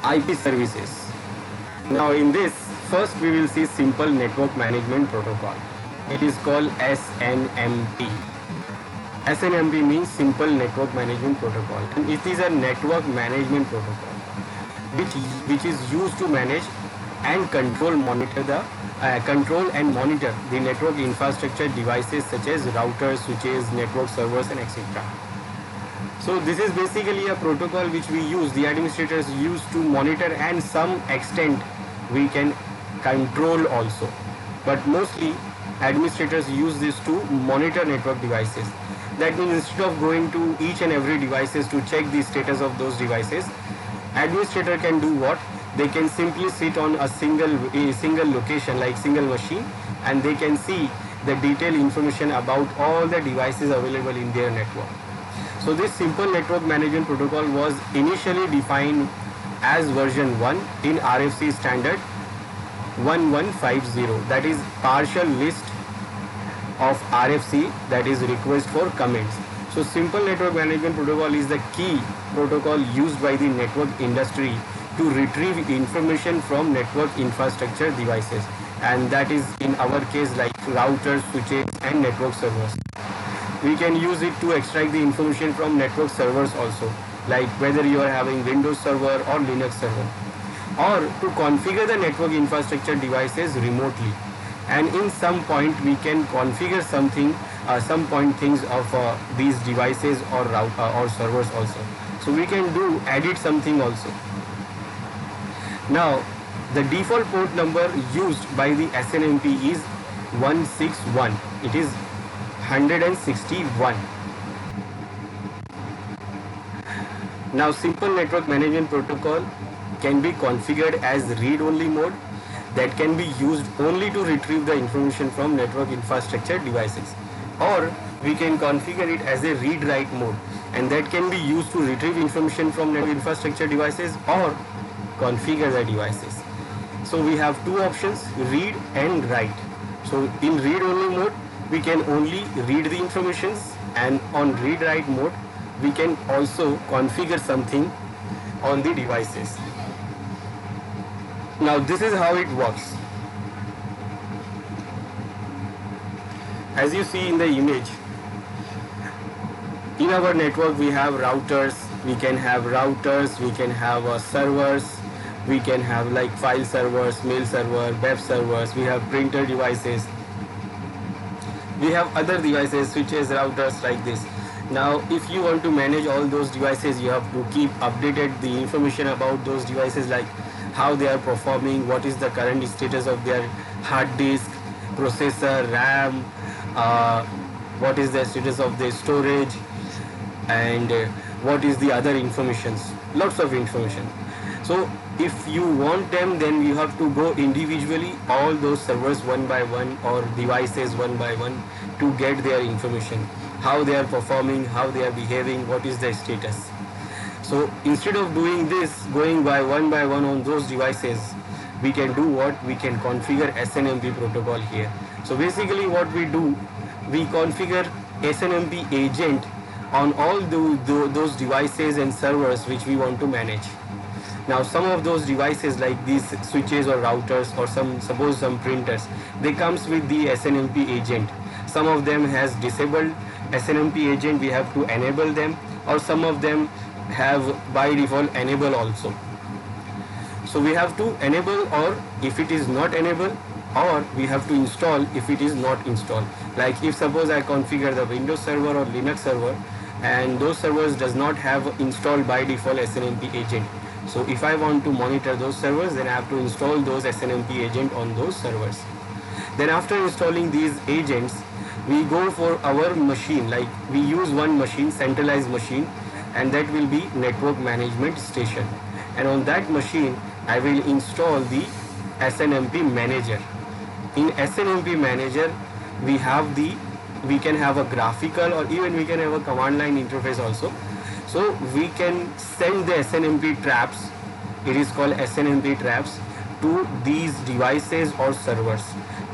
IP services. Now in this, first we will see simple network management protocol. It is called SNMP. SNMP means simple network management protocol. And it is a network management protocol which is used to manage and control and monitor the network infrastructure devices such as routers, switches, network servers, and etc. So this is basically a protocol which we use, the administrators use to monitor, and some extent we can control also. But mostly administrators use this to monitor network devices. That means instead of going to each and every devices to check the status of those devices, administrator can do what? They can simply sit on a single location, like single machine, and they can see the detailed information about all the devices available in their network. So this simple network management protocol was initially defined as version 1 in RFC standard 1150, that is partial list of RFC, that is request for comments. So simple network management protocol is the key protocol used by the network industry to retrieve information from network infrastructure devices, and that is in our case like routers, switches, and network servers. We can use it to extract the information from network servers also, like whether you are having Windows server or Linux server, or to configure the network infrastructure devices remotely. And in some point we can configure something, some point things of these devices or or servers also. So we can edit something also. Now the default port number used by the SNMP is 161. It is 161. Now simple network management protocol can be configured as read-only mode, that can be used only to retrieve the information from network infrastructure devices, or we can configure it as a read-write mode, and that can be used to retrieve information from network infrastructure devices or configure the devices. So we have two options, read and write. So in read-only mode we can only read the informations, and on read-write mode we can also configure something on the devices. Now this is how it works. As you see in the image, in our network we have routers, we can have servers, we can have like file servers, mail server, web servers, we have printer devices, we have other devices, switches, routers, like this. Now if you want to manage all those devices, you have to keep updated the information about those devices, like how they are performing, what is the current status of their hard disk, processor, RAM, what is the status of their storage, and what is the other informations, lots of information. So if you want them, then you have to go individually all those servers one by one, or devices one by one, to get their information, how they are performing, how they are behaving, what is their status. So instead of doing this, going by one on those devices, we can do what? We can configure SNMP protocol here. So basically what we do, we configure SNMP agent on all those devices and servers which we want to manage. Now some of those devices like these switches or routers, or suppose some printers, they comes with the SNMP agent. Some of them has disabled SNMP agent, we have to enable them, or some of them have by default enable also. So we have to enable, or if it is not enable, or we have to install if it is not installed. Like if suppose I configure the Windows server or Linux server, and those servers does not have installed by default SNMP agent. So if I want to monitor those servers, then I have to install those SNMP agent on those servers. Then after installing these agents, we go for our machine, like we use one machine, centralized machine, and that will be network management station. And on that machine, I will install the SNMP manager. In SNMP manager, we can have a graphical, or even we can have a command line interface also. So we can send the SNMP traps, it is called SNMP traps, to these devices or servers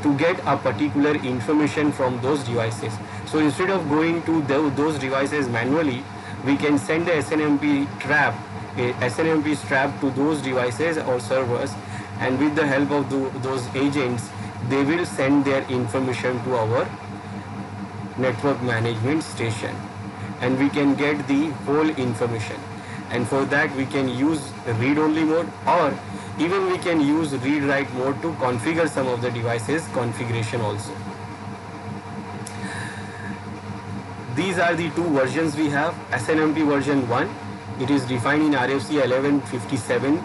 to get a particular information from those devices. So instead of going to those devices manually, we can send the SNMP trap, a SNMP trap to those devices or servers, and with the help of those agents, they will send their information to our network management station, and we can get the whole information. And for that we can use read-only mode, or even we can use read-write mode to configure some of the devices configuration also. These are the two versions we have. SNMP version 1, it is defined in RFC 1157,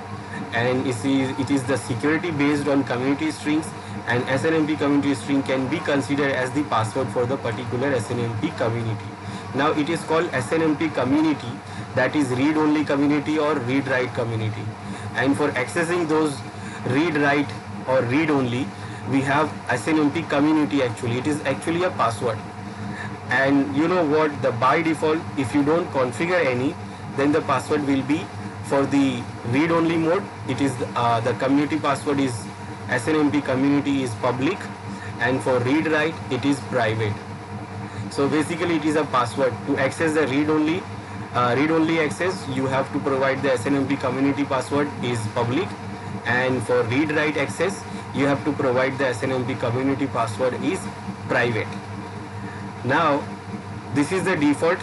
and it is the security based on community strings, and SNMP community string can be considered as the password for the particular SNMP community. Now it is called SNMP community, that is read only community or read write community. And for accessing those read write or read only, we have SNMP community. Actually it is actually a password, and you know what, the by default, if you don't configure any, then the password will be for the read only mode, it is the community password is SNMP community is public, and for read write it is private. So basically it is a password. To access the read only access, you have to provide the SNMP community password is public, and for read write access you have to provide the SNMP community password is private. Now this is the default,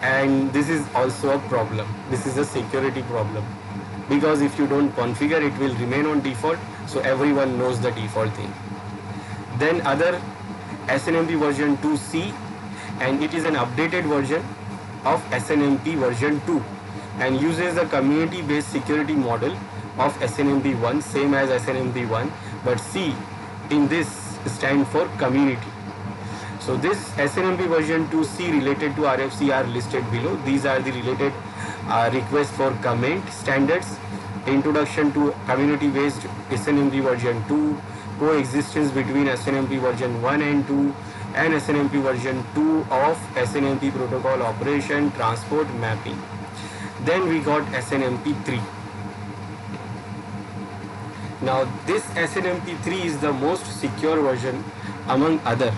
and this is also a problem. This is a security problem, because if you don't configure, it will remain on default, so everyone knows the default thing. Then other SNMP version 2C, and it is an updated version of SNMP version 2 and uses the community based security model of SNMP 1, same as SNMP 1, but C in this stand for community. So this SNMP version 2C related to RFC are listed below. These are the related requests for comment standards, introduction to community based SNMP version 2, coexistence between SNMP version 1 and 2, and SNMP version 2 of SNMP protocol operation transport mapping. Then we got SNMP 3. Now this SNMP 3 is the most secure version among other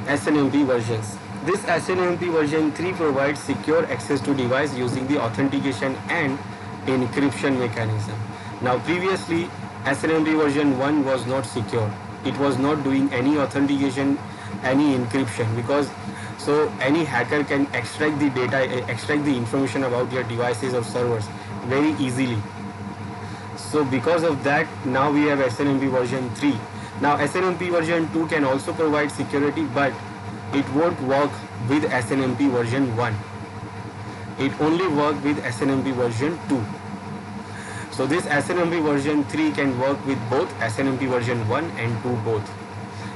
SNMP versions. This SNMP version 3 provides secure access to device using the authentication and encryption mechanism. Now previously SNMP version 1 was not secure. It was not doing any authentication, any encryption, because so any hacker can extract the data, extract the information about your devices or servers very easily. So because of that, now we have SNMP version 3. Now SNMP version 2 can also provide security, but it won't work with SNMP version 1. It only works with SNMP version 2. So this SNMP version 3 can work with both SNMP version 1 and 2 both.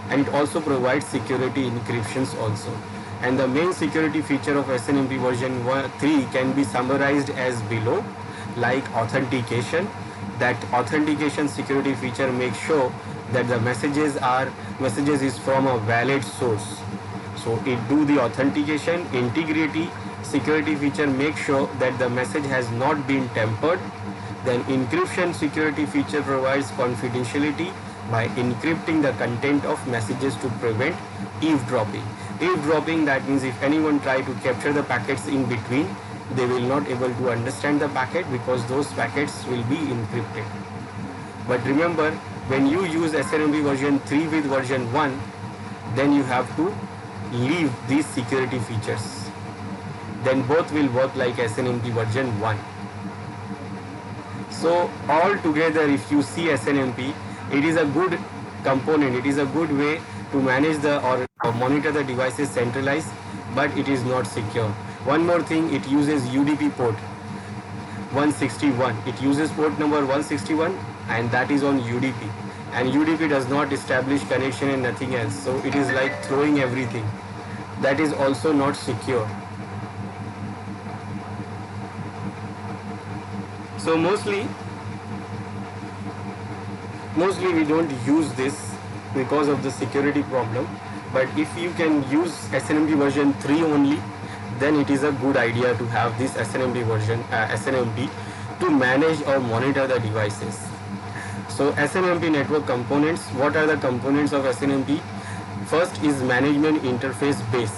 And it also provides security encryptions also. And the main security feature of SNMP version 3 can be summarized as below, like authentication. That authentication security feature makes sure that the messages is from a valid source. So it do the authentication. Integrity security feature makes sure that the message has not been tampered. Then encryption security feature provides confidentiality by encrypting the content of messages to prevent eavesdropping. Eavesdropping, that means if anyone try to capture the packets in between, they will not able to understand the packet because those packets will be encrypted. But remember, when you use SNMP version 3 with version 1, then you have to leave these security features. Then both will work like SNMP version 1. So all together, if you see SNMP, it is a good component. It is a good way to manage or monitor the devices centralized, but it is not secure. One more thing, it uses UDP port 161. It uses port number 161, and that is on UDP. And UDP does not establish connection and nothing else. So it is like throwing everything. That is also not secure. So mostly we don't use this because of the security problem. But if you can use SNMP version 3 only, then it is a good idea to have this SNMP version, SNMP, to manage or monitor the devices. So SNMP network components. What are the components of SNMP? First is management interface base.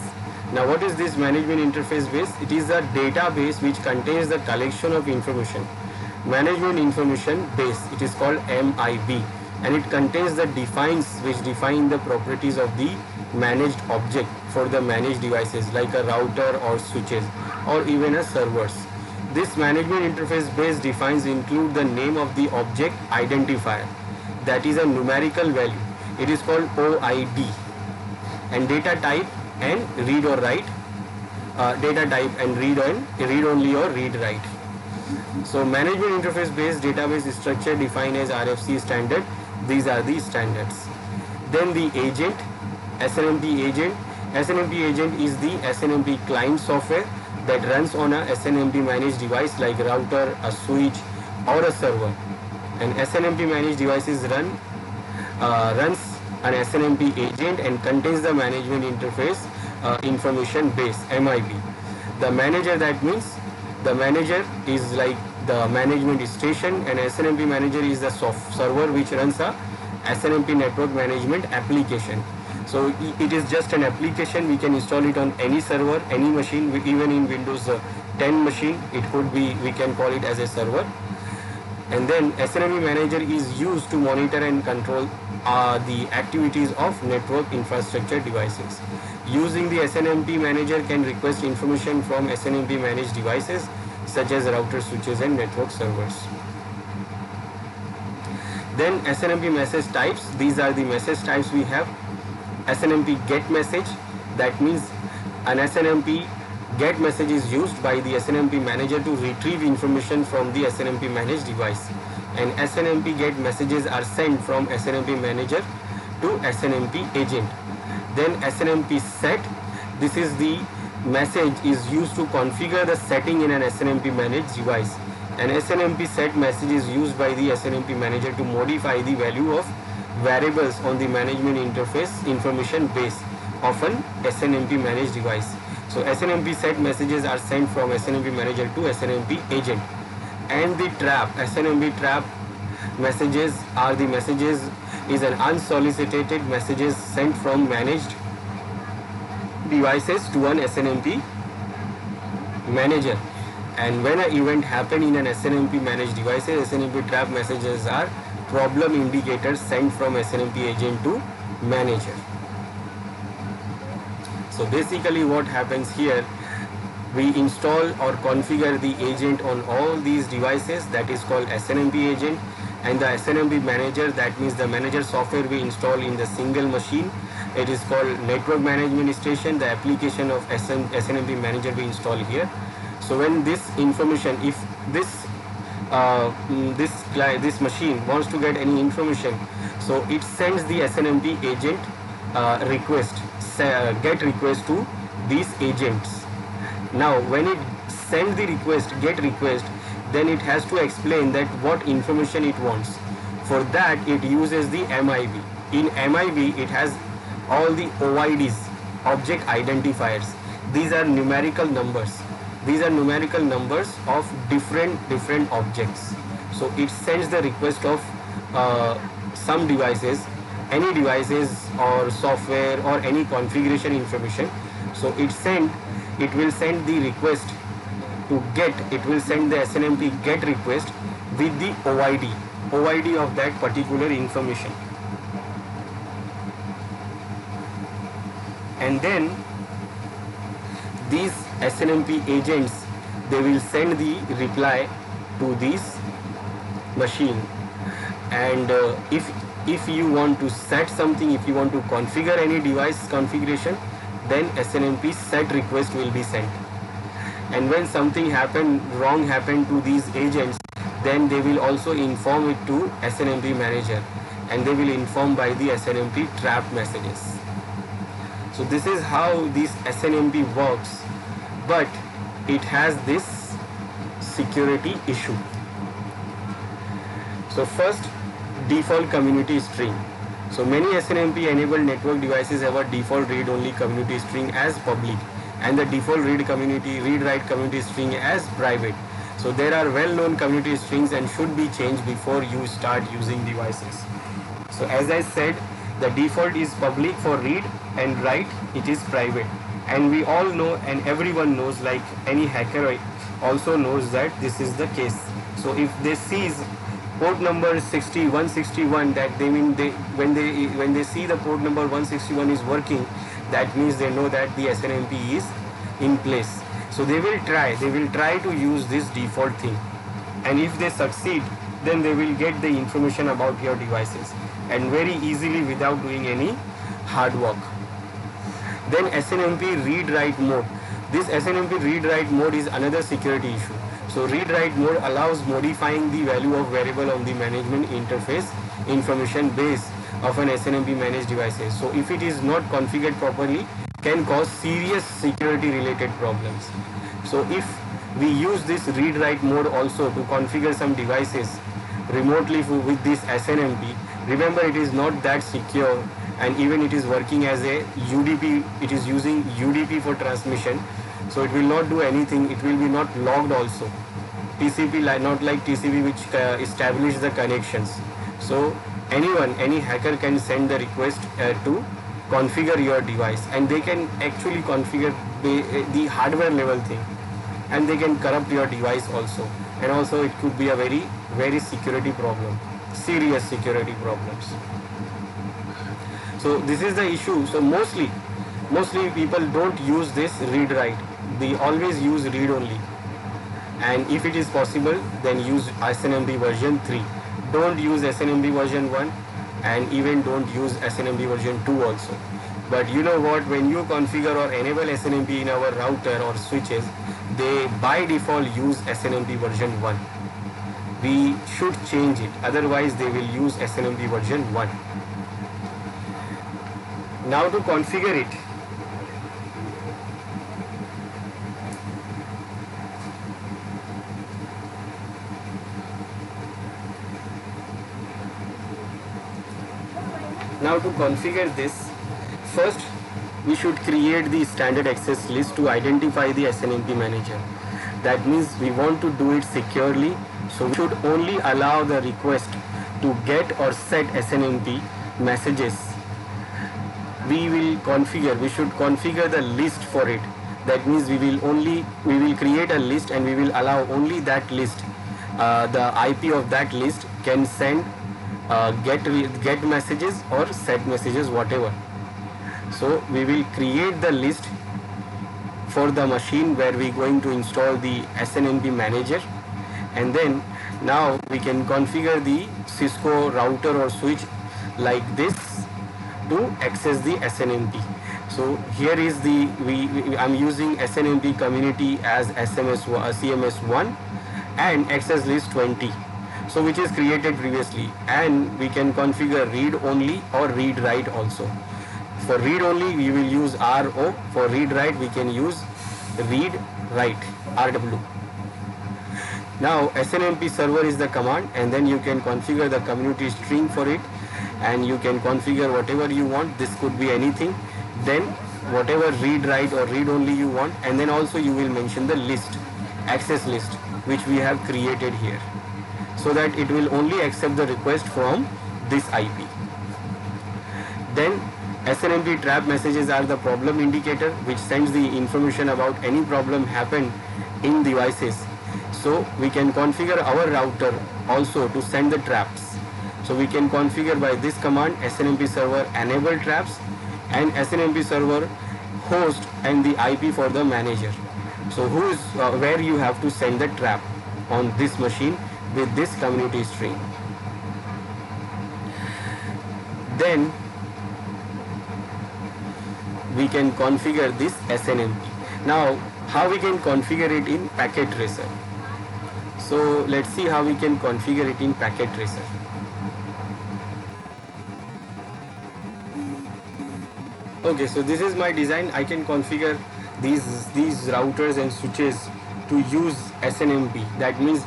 Now what is this management interface base? It is a database which contains the collection of information. Management information base, it is called MIB, and it contains the which define the properties of the managed object for the managed devices like a router or switches or even a servers. This management interface base defines include the name of the object identifier, that is a numerical value. It is called OID, and data type and read or write, data type and read only or read write. So management interface based database structure defined as RFC standard. These are the standards. Then the agent, SNMP agent. SNMP agent is the SNMP client software that runs on a SNMP managed device like router, a switch or a server. And SNMP managed devices runs an SNMP agent and contains the management interface information base, MIB. The manager, that means the manager is like the management station, and SNMP manager is the server which runs a SNMP network management application. So it is just an application. We can install it on any server, any machine, even in Windows 10 machine. It could be, we can call it as a server. And then SNMP manager is used to monitor and control the activities of network infrastructure devices. Using the SNMP manager can request information from SNMP managed devices such as router, switches and network servers. Then SNMP message types. These are the message types we have. SNMP get message, that means an SNMP get message is used by the SNMP manager to retrieve information from the SNMP managed device, and SNMP get messages are sent from SNMP manager to SNMP agent. Then SNMP set, this is the message is used to configure the setting in an SNMP managed device. An SNMP set message is used by the SNMP manager to modify the value of variables on the management interface information base of an SNMP managed device. So SNMP set messages are sent from SNMP manager to SNMP agent. And the trap, SNMP trap messages are the messages is an unsolicited messages sent from managed devices to an SNMP manager. And when an event happen in an SNMP managed devices, SNMP trap messages are problem indicators sent from SNMP agent to manager. So basically what happens here, we install or configure the agent on all these devices, that is called SNMP agent, and the SNMP manager, that means the manager software we install in the single machine. It is called network management station, the application of SNMP manager we install here. So when this information, if this machine wants to get any information, so it sends the SNMP agent get request to these agents. Now when it sends the get request, then it has to explain that what information it wants. For that it uses the MIB. In MIB it has all the OIDs, object identifiers. These are numerical numbers. These are numerical numbers of different objects. So it sends the request of some devices, any devices or software or any configuration information. So it will send the request to get, it will send the SNMP get request with the OID of that particular information. And then these SNMP agents, they will send the reply to this machine. And if you want to set something, if you want to configure any device configuration, then SNMP set request will be sent. And when something wrong happened to these agents, then they will also inform it to SNMP manager, and they will inform by the SNMP trap messages. So this is how this SNMP works, but it has this security issue. So first, default community string. So many SNMP enabled network devices have a default read-only community string as public, and the default read-write community string as private. So there are well-known community strings and should be changed before you start using devices. So as I said, the default is public for read and write, it is private. And we all know, and everyone knows, like any hacker also knows that this is the case. So if they sees port number 161, that they mean when they see the port number 161 is working, that means they know that the SNMP is in place. So they will try to use this default thing, and if they succeed, then they will get the information about your devices, and very easily without doing any hard work. Then SNMP read-write mode. This SNMP read-write mode is another security issue. So read-write mode allows modifying the value of variable on the management interface information base of an SNMP managed devices. So if it is not configured properly, can cause serious security related problems. So if we use this read-write mode also to configure some devices remotely with this SNMP, remember it is not that secure, and even it is working as a UDP, it is using UDP for transmission, so it will not do anything, it will be not logged also. TCP, not like TCP which establish the connections. So any hacker can send the request to configure your device, and they can actually configure the hardware level thing, and they can corrupt your device also, and also it could be a very security problem, serious security problems. So this is the issue. So mostly people don't use this read write, they always use read only, and if it is possible, then use SNMP version 3. Don't use SNMP version 1, and even don't use SNMP version 2 also. But you know what, when you configure or enable SNMP in our router or switches, they by default use SNMP version 1. We should change it, otherwise they will use SNMP version 1. Now to configure it, this, first we should create the standard access list to identify the SNMP manager. That means we want to do it securely, so we should only allow the request to get or set SNMP messages. We should configure the list for it. That means we will create a list, and we will allow only that list. The IP of that list can send get messages or set messages, whatever. So we will create the list for the machine where we are going to install the SNMP manager, and then now we can configure the Cisco router or switch like this to access the SNMP. So here is the I'm using SNMP community as CMS1 and access list 20, so which is created previously, and we can configure read only or read write also. For read only we will use RO, for read write we can use read write, RW. Now SNMP server is the command, and then you can configure the community string for it, and you can configure whatever you want. This could be anything, then whatever read write or read only you want, and then also you will mention the list, access list, which we have created here, so that it will only accept the request from this IP. Then SNMP trap messages are the problem indicator, which sends the information about any problem happened in devices. So we can configure our router also to send the traps. So we can configure by this command SNMP server enable traps and SNMP server host and the IP for the manager. So who is where you have to send the trap on this machine with this community string. Then we can configure this SNMP. Now how we can configure it in Packet Tracer. So let's see how we can configure it in Packet Tracer. Okay, so this is my design. I can configure these routers and switches to use SNMP. That means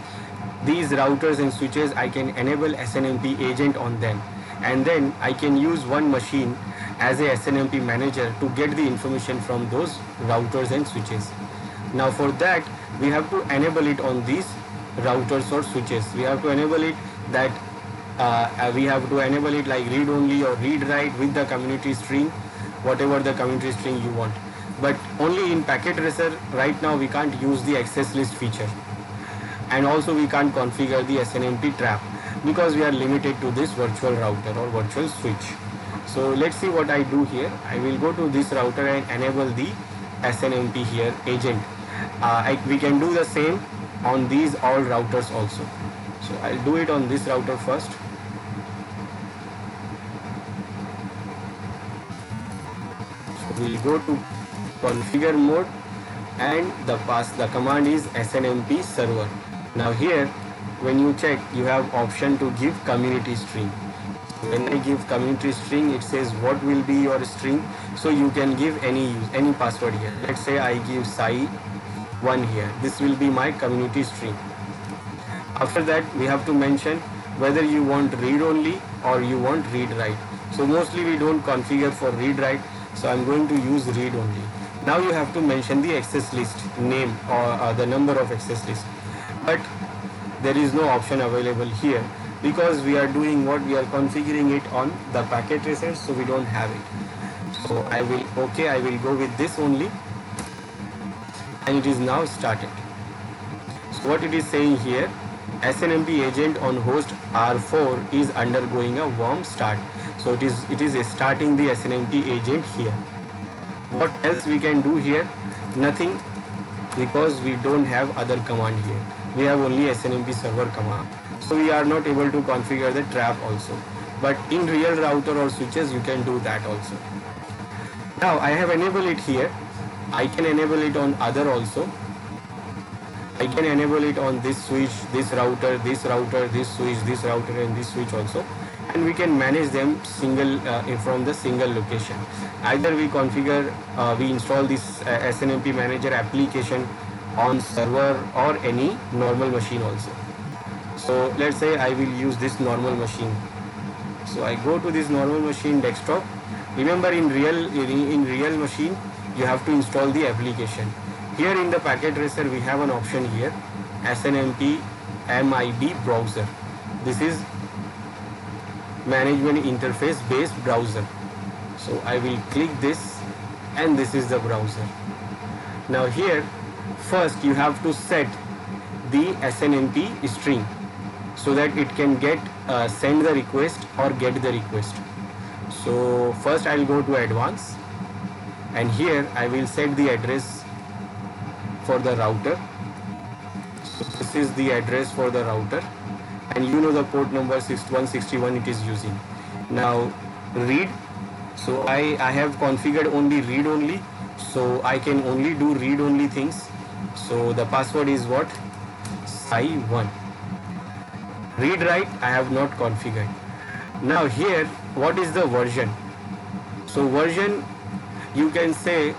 these routers and switches, I can enable SNMP agent on them, and then I can use one machine as a SNMP manager to get the information from those routers and switches. Now for that we have to enable it on these routers or switches. We have to enable it that we have to enable it like read only or read write with the community string, whatever the community string you want. but only in packet tracer right now we can't use the access list feature, and also we can't configure the SNMP trap because we are limited to this virtual router or virtual switch. So let's see what I do here. I will go to this router and enable the SNMP here agent. We can do the same on these all routers also. So I'll do it on this router first. So we'll go to configure mode, and the command is SNMP server. Now here when you check, you have option to give community string. When I give community string, it says what will be your string, so you can give any password here. Let's say I give Sai1 here. This will be my community string. After that we have to mention whether you want read only or you want read write. So mostly we don't configure for read write, so I'm going to use read only. Now you have to mention the access list name or the number of access list, but there is no option available here because we are doing what we are configuring it on the packet tracer, so we don't have it. So I will go with this only, and it is now started. So what it is saying here, SNMP agent on host R4 is undergoing a warm start. So it is starting the SNMP agent here. What else we can do here? Nothing, because we don't have other command here. We have only SNMP server command. So we are not able to configure the trap also. But in real router or switches, you can do that also. Now I have enabled it here. I can enable it on other also. I can enable it on this switch, this router, this switch, this router and this switch also. And we can manage them from the single location. Either we configure, we install this SNMP manager application on server or any normal machine also. So let's say I will use this normal machine. So I go to this normal machine desktop. Remember, in real machine you have to install the application. Here in the packet tracer we have an option here, SNMP MIB browser. This is management interface based browser. So I will click this, and this is the browser. Now here first you have to set the SNMP string so that it can send the request or get the request. So first I will go to advanced, and here I will set the address for the router. So this is the address for the router, and you know the port number 161 it is using. Now read, so I have configured only read only, so I can only do read only things. So the password is what? Sai1. Read write I have not configured. Now here what is the version? So version, you can say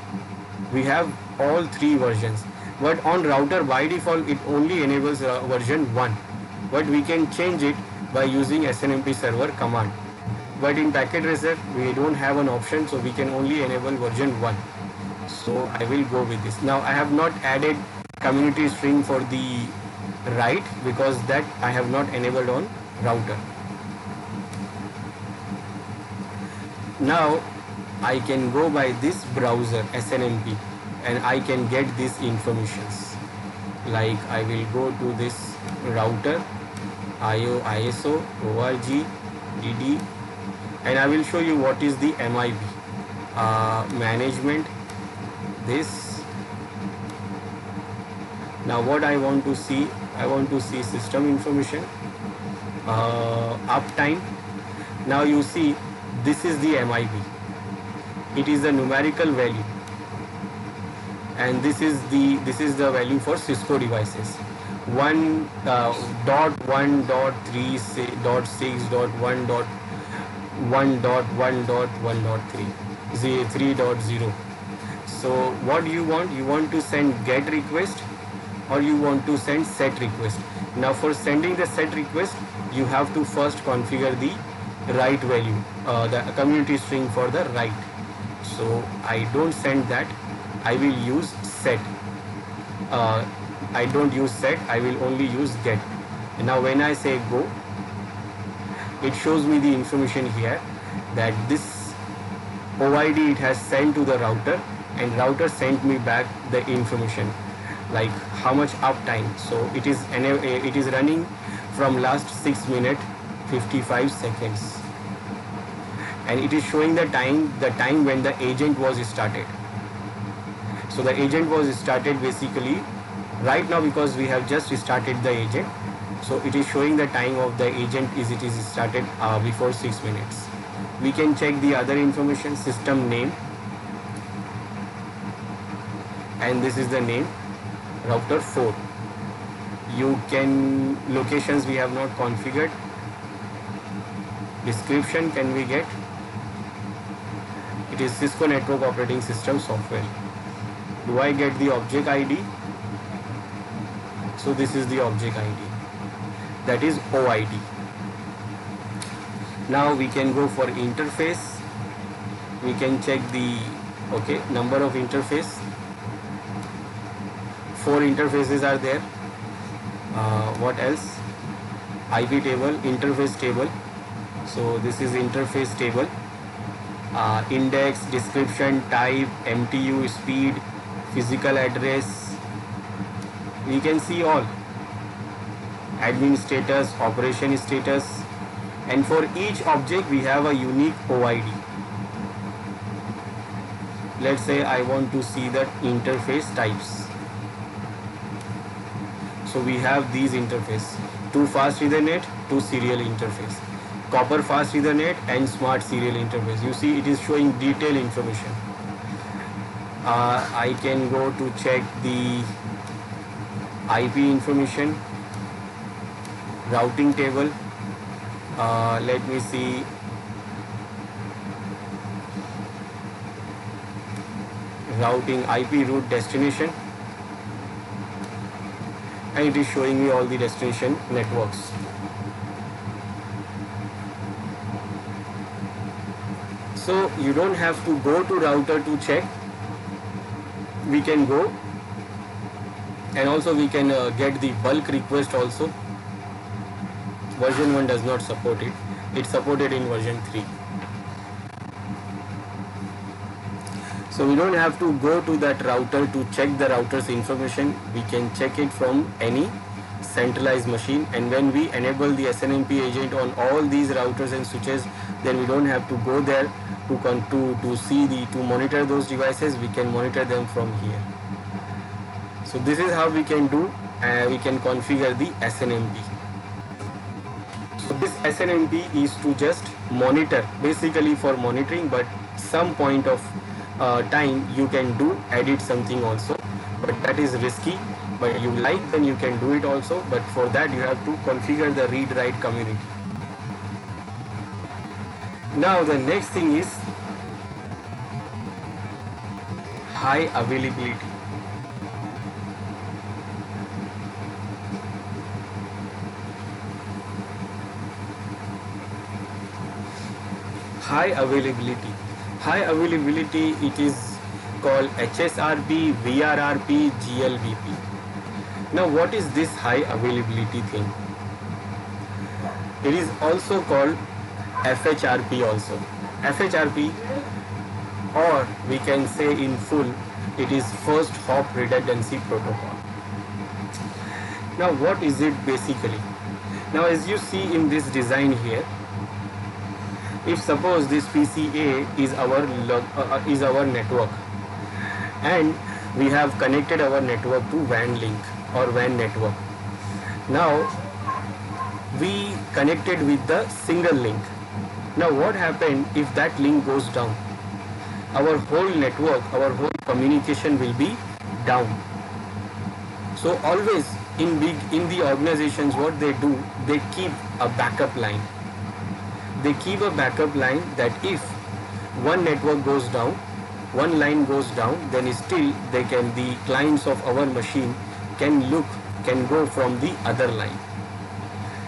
we have all three versions, but on router by default it only enables version 1, but we can change it by using SNMP server command. But in packet tracer we don't have an option, so we can only enable version 1. So I will go with this. Now I have not added community string for the write because that I have not enabled on router. Now I can go by this browser SNMP, and I can get these informations. Like I will go to this router ISO org dd, and I will show you what is the MIB management. This. Now what I want to see, I want to see system information, uptime. Now you see this is the MIB. It is the numerical value, and this is the value for Cisco devices. 1.1.3.6.1.1.1.3 3.0. So what you want? You want to send get request or you want to send set request. Now for sending the set request, you have to first configure the write value, the community string for the write. So I don't send that, I will use set. I don't use set, I will only use get. Now when I say go, it shows me the information here that this OID it has sent to the router and router sent me back the information like how much uptime. So it is running from last 6 minutes 55 seconds, and it is showing the time when the agent was started. So the agent was started basically right now because we have just started the agent. So it is showing the time of the agent it is started before 6 minutes. We can check the other information, system name, and this is the name, router 4. You can, locations we have not configured, description can we get, it is Cisco Network Operating System software. Do I get the object ID? So this is the object ID, that is OID. Now we can go for interface. We can check the number of interface. 4 interfaces are there. What else? IP table, interface table. So this is interface table. Index, description, type, MTU, speed, physical address. We can see all. Admin status, operation status, and for each object we have a unique OID. Let's say I want to see the interface types. So we have these interface: 2 fast Ethernet, 2 serial interface, copper fast Ethernet, and smart serial interface. You see it is showing detailed information. I can go to check the IP information, routing table. Let me see. Routing IP route destination, and it is showing me all the destination networks. So you don't have to go to router to check. We can go, and also we can get the bulk request also. Version 1 does not support it. It's supported in version 3. So we don't have to go to that router to check the router's information. We can check it from any centralized machine, and when we enable the SNMP agent on all these routers and switches, then we don't have to go there to monitor those devices. We can monitor them from here. So this is how we can do, we can configure the SNMP. So this SNMP is to just monitor, basically for monitoring, but some point of time you can do edit something also, but that is risky. But you like, then you can do it also, but for that you have to configure the read write community. Now the next thing is high availability. High availability. High availability, it is called HSRP, VRRP, GLBP. Now what is this high availability thing? It is also called FHRP also. FHRP, or we can say in full, it is first hop redundancy protocol. Now what is it basically? Now as you see in this design here, if suppose this PCA is our network, and we have connected our network to WAN link or WAN network. Now we connected with the single link. Now what happened if that link goes down? Our whole network, our whole communication will be down. So always in the organizations, what they do, they keep a backup line. They keep a backup line that if one network goes down, one line goes down, then still the clients of our machine can go from the other line.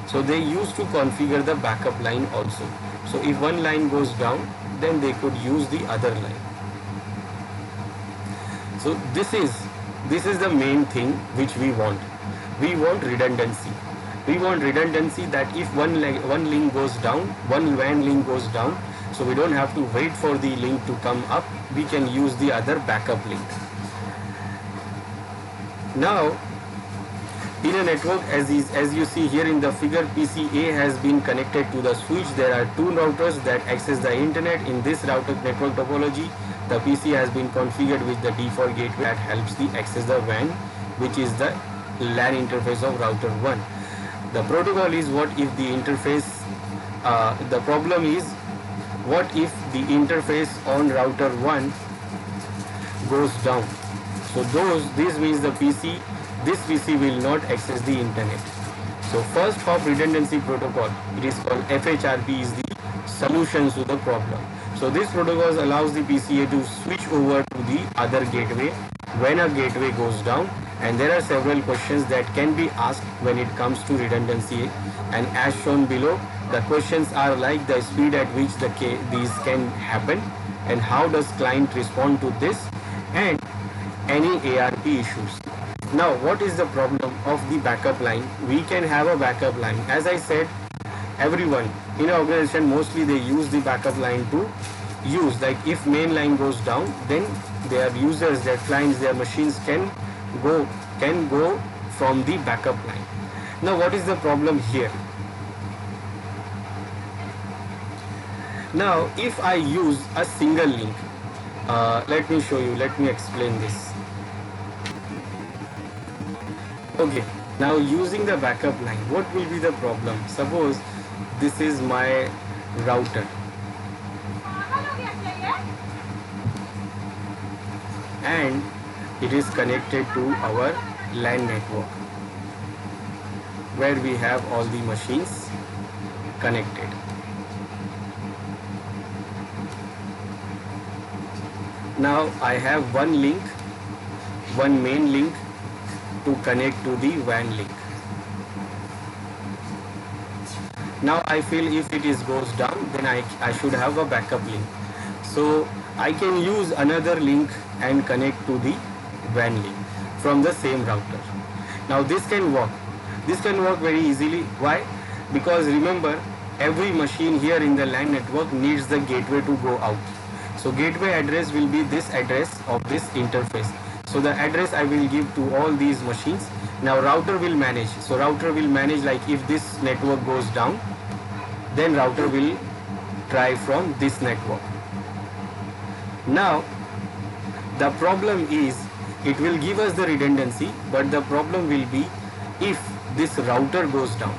So they used to configure the backup line also. So if one line goes down, then they could use the other line. So this is the main thing which we want. We want redundancy. We want redundancy that if one link goes down, one WAN link goes down, So we don't have to wait for the link to come up. We can use the other backup link. Now, in a network, as you see here in the figure, PCA has been connected to the switch. There are two routers that access the internet. In this router network topology, the PC has been configured with the default gateway that helps the access the WAN, which is the LAN interface of router 1. The protocol is, what if the interface, the problem is, what if the interface on router 1 goes down? So this means this PC will not access the internet. So first hop redundancy protocol, it is called FHRP, is the solution to the problem. So this protocol allows the PCA to switch over to the other gateway when a gateway goes down, and there are several questions that can be asked when it comes to redundancy, and as shown below, the questions are like the speed at which these can happen, and how does client respond to this, and any ARP issues. Now, what is the problem of the backup line? We can have a backup line. As I said, everyone in an organization, mostly they use the backup line to use, like if main line goes down, then their users, their clients, their machines can go from the backup line. Now, what is the problem here? Now, if I use a single link, let me show you, let me explain this. Okay, now using the backup line, what will be the problem? Suppose this is my router and it is connected to our LAN network where we have all the machines connected. Now I have one link, one main link to connect to the WAN link. Now I feel if it goes down, then I should have a backup link. So I can use another link and connect to the WAN link from the same router. Now this can work. This can work very easily. Why? Because remember, every machine here in the LAN network needs the gateway to go out. So gateway address will be this address of this interface. So the address I will give to all these machines. Now router will manage. So router will manage, like if this network goes down, then router will try from this network. Now the problem is, it will give us the redundancy, but the problem will be if this router goes down,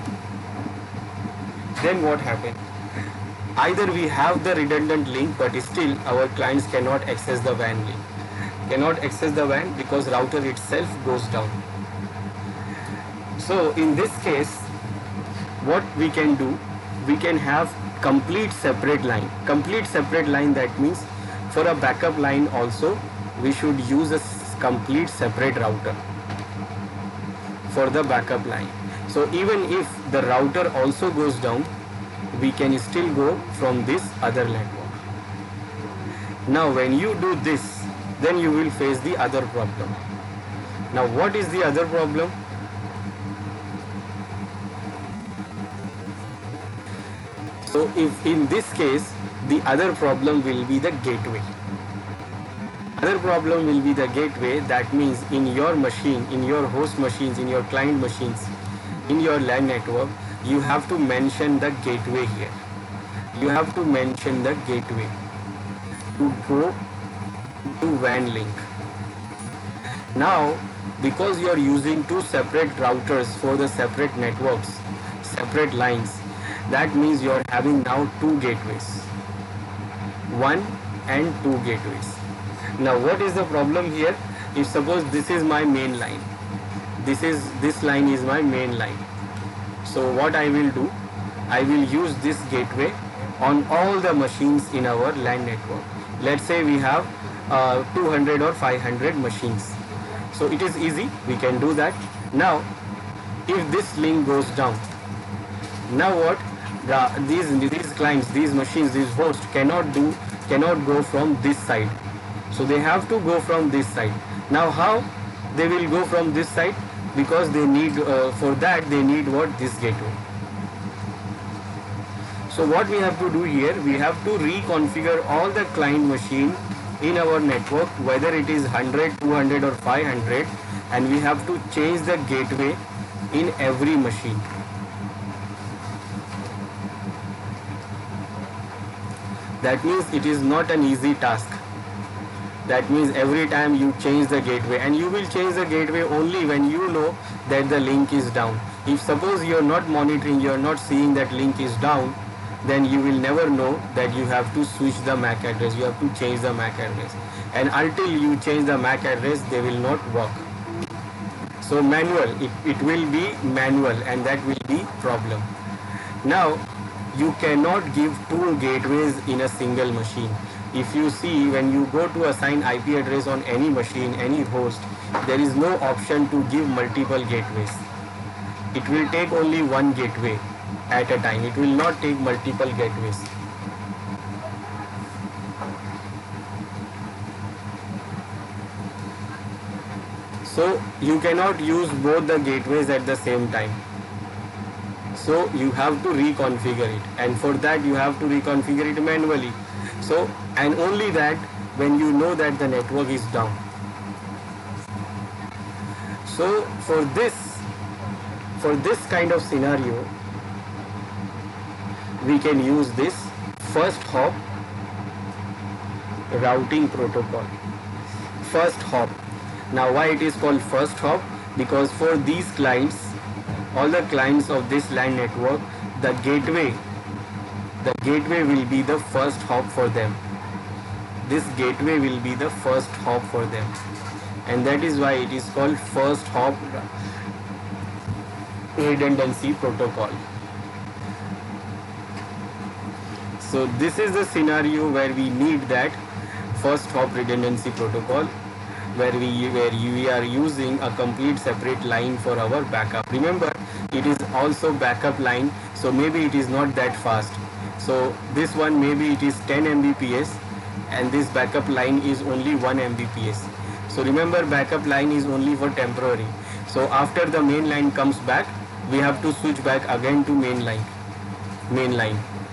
then what happens? Either we have the redundant link, but still our clients cannot access the WAN link. Cannot access the WAN because router itself goes down. So in this case, what we can do, we can have complete separate line. Complete separate line, that means for a backup line also, we should use a complete separate router for the backup line. So even if the router also goes down, we can still go from this other network. Now when you do this, then you will face the other problem. Now what is the other problem? So if in this case, the other problem will be the gateway. Other problem will be the gateway. That means in your machine, in your host machines, in your client machines, in your LAN network, you have to mention the gateway here. You have to mention the gateway to go to WAN link. Now, because you are using two separate routers for the separate networks, separate lines, that means you are having now two gateways. One and two gateways. Now what is the problem here? If suppose this is my main line, this line is my main line. So what I will do, I will use this gateway on all the machines in our LAN network. Let's say we have 200 or 500 machines. So it is easy, we can do that. Now if this link goes down, now what? These clients, these machines, these hosts cannot go from this side. So they have to go from this side. Now how they will go from this side? Because they need, for that they need what? This gateway. So what we have to do here, we have to reconfigure all the client machine in our network, whether it is 100, 200 or 500, and we have to change the gateway in every machine. That means it is not an easy task. That means every time you change the gateway, and you will change the gateway only when you know that the link is down. If suppose you are not monitoring, you are not seeing that link is down, then you will never know that you have to switch the MAC address, you have to change the MAC address. And until you change the MAC address, they will not work. So manual, it will be manual, and that will be problem. Now, you cannot give two gateways in a single machine. If you see, when you go to assign IP address on any machine, any host, there is no option to give multiple gateways. It will take only one gateway at a time. It will not take multiple gateways. So you cannot use both the gateways at the same time. So you have to reconfigure it, and for that you have to reconfigure it manually. So, and only that when you know that the network is down. So for this kind of scenario, we can use this first hop routing protocol. First hop. Now why it is called first hop? Because for these clients, all the clients of this LAN network, the gateway will be the first hop for them. This gateway will be the first hop for them, and that is why it is called first hop redundancy protocol. So this is the scenario where we need that first hop redundancy protocol, where we are using a complete separate line for our backup. Remember, it is also backup line, so maybe it is not that fast. So this one, maybe it is 10 Mbps, and this backup line is only 1 Mbps. So remember, backup line is only for temporary. So after the main line comes back, we have to switch back again to main line,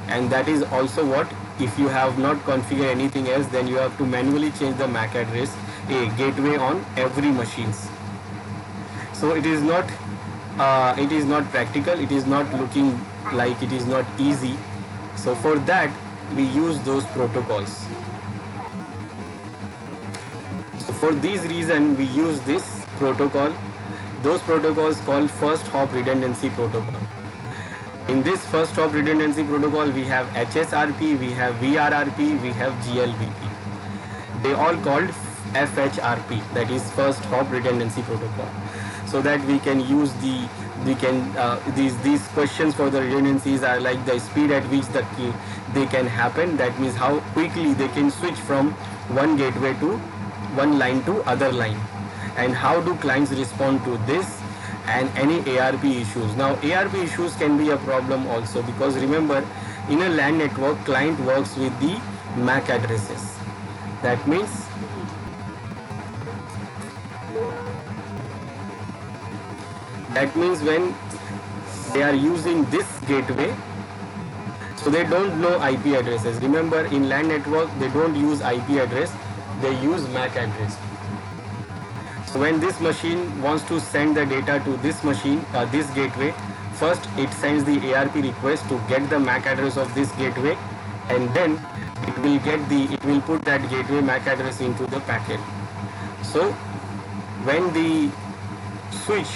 and that is also what, if you have not configured anything else, then you have to manually change the MAC address, a gateway on every machines. So it is not practical, it is not looking like, it is not easy. So for that we use those protocols. So for this reason we use this protocol, those protocols called first hop redundancy protocol. In this first hop redundancy protocol, we have HSRP, we have VRRP, we have GLBP. They all called FHRP, that is first hop redundancy protocol. So that we can use these questions for the redundancies are like the speed at which they can happen. That means how quickly they can switch from one gateway to one line to other line, and how do clients respond to this, and any ARP issues. Now ARP issues can be a problem also, because remember, in a LAN network, client works with the MAC addresses. That means when they are using this gateway, so they don't know IP addresses. Remember, in LAN network they don't use IP address, they use MAC address. So when this machine wants to send the data to this machine, this gateway, first it sends the ARP request to get the MAC address of this gateway, and then it will put that gateway MAC address into the packet. So when the switch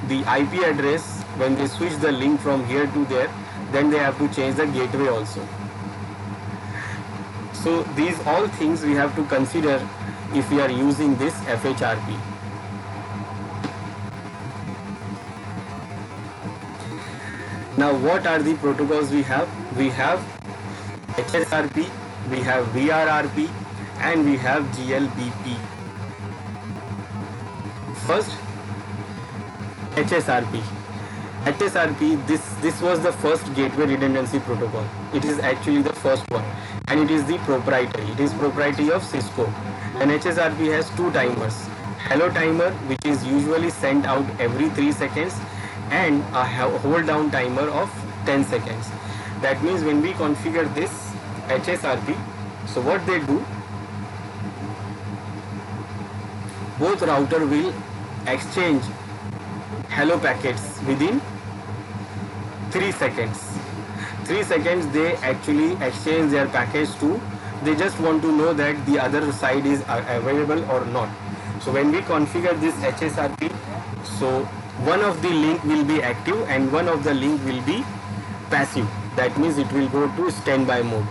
the IP address, when they switch the link from here to there, then they have to change the gateway also. So these all things we have to consider if we are using this FHRP. Now what are the protocols we have? We have HSRP, we have VRRP, and we have GLBP. First, HSRP. HSRP, this was the first gateway redundancy protocol. It is actually the first one, and it is the proprietary. It is proprietary of Cisco. And HSRP has two timers. Hello timer, which is usually sent out every 3 seconds, and a hold down timer of 10 seconds. That means when we configure this HSRP, so what they do, both router will exchange hello packets within 3 seconds. 3 seconds they actually exchange their packets to, they just want to know that the other side is available or not. So when we configure this HSRP, so one of the link will be active and one of the link will be passive. That means it will go to standby mode.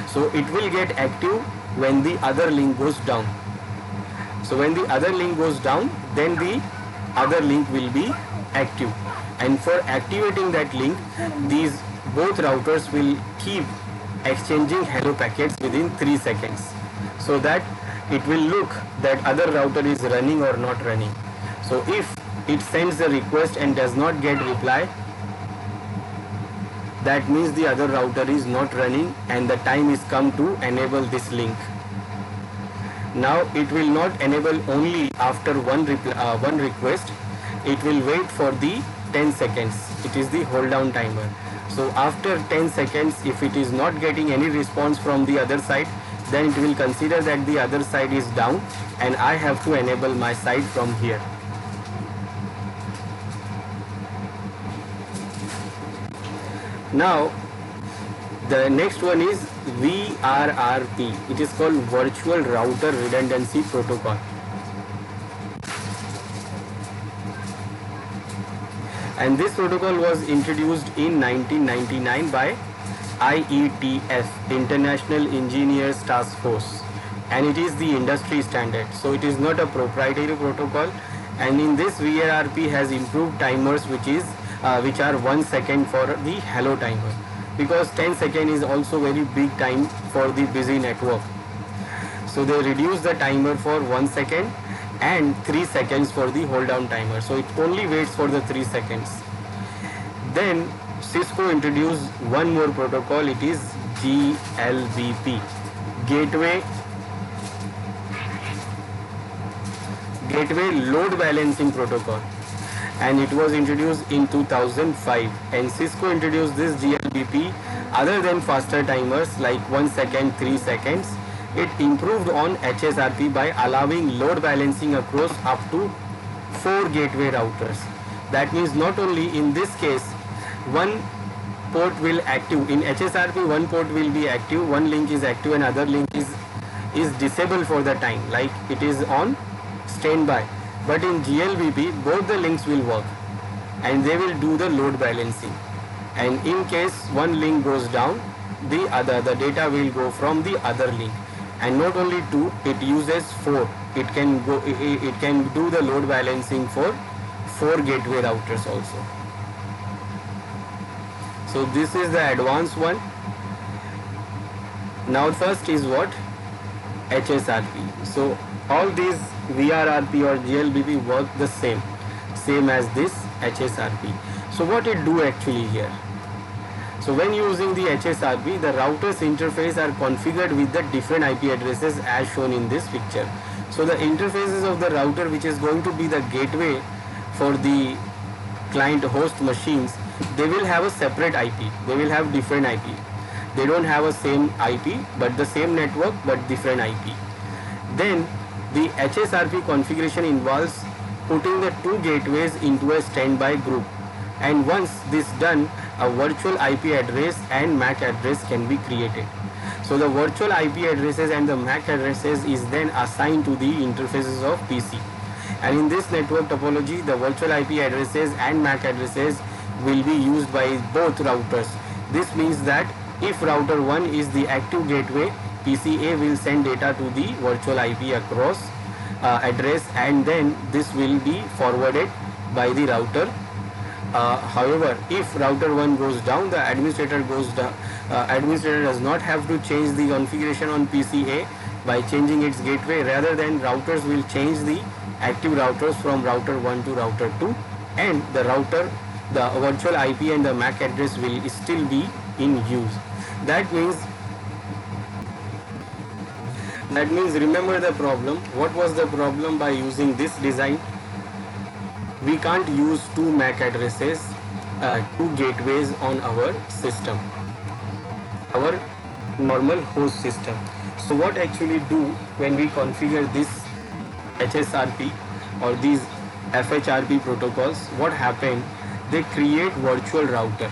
So it will get active when the other link goes down. So when the other link goes down, then the other link will be active. And for activating that link, these both routers will keep exchanging hello packets within 3 seconds, so that it will look that other router is running or not running. So if it sends a request and does not get reply, that means the other router is not running and the time is come to enable this link. Now it will not enable only after one request, it will wait for the 10 seconds. It is the hold down timer. So after 10 seconds, if it is not getting any response from the other side, then it will consider that the other side is down and I have to enable my side from here. Now the next one is VRRP. It is called Virtual Router Redundancy Protocol. And this protocol was introduced in 1999 by IETF, International Engineers Task Force, and it is the industry standard. So it is not a proprietary protocol, and in this VRRP has improved timers which are 1 second for the hello timer, because 10 second is also very big time for the busy network. So they reduce the timer for 1 second and 3 seconds for the hold down timer. So it only waits for the 3 seconds. Then Cisco introduced one more protocol. It is GLBP, Gateway Load Balancing Protocol, and it was introduced in 2005. And Cisco introduced this GLBP other than faster timers like 1 second, 3 seconds. It improved on HSRP by allowing load balancing across up to 4 gateway routers. That means not only in this case one port will active, in HSRP one port will be active, one link is active and other link is disabled for the time, like it is on standby. But in GLBP both the links will work and they will do the load balancing, and in case one link goes down, the data will go from the other link. And not only 2, it uses 4. It can do the load balancing for 4 gateway routers also. So this is the advanced one. Now first is what? HSRP. So all these VRRP or GLBP work the same as this HSRP. So what it do actually here? So when using the HSRP, the router's interface are configured with the different IP addresses as shown in this picture. So the interfaces of the router, which is going to be the gateway for the client host machines, they will have a separate IP. They will have different IP. They don't have a same IP, but the same network, but different IP. Then the HSRP configuration involves putting the 2 gateways into a standby group. And once this done, a virtual IP address and MAC address can be created. So the virtual IP addresses and the MAC addresses is then assigned to the interfaces of PC. And in this network topology, the virtual IP addresses and MAC addresses will be used by both routers. This means that if router 1 is the active gateway, PCA will send data to the virtual IP across address, and then this will be forwarded by the router. However, if router 1 goes down, the administrator administrator does not have to change the configuration on PCA by changing its gateway. Rather than routers will change the active routers from router 1 to router 2, and the virtual IP and the MAC address will still be in use. That means remember the problem. What was the problem by using this design? We can't use 2 MAC addresses, 2 gateways on our system. our normal host system. So what actually do when we configure this HSRP or these FHRP protocols, what happen? They create virtual router.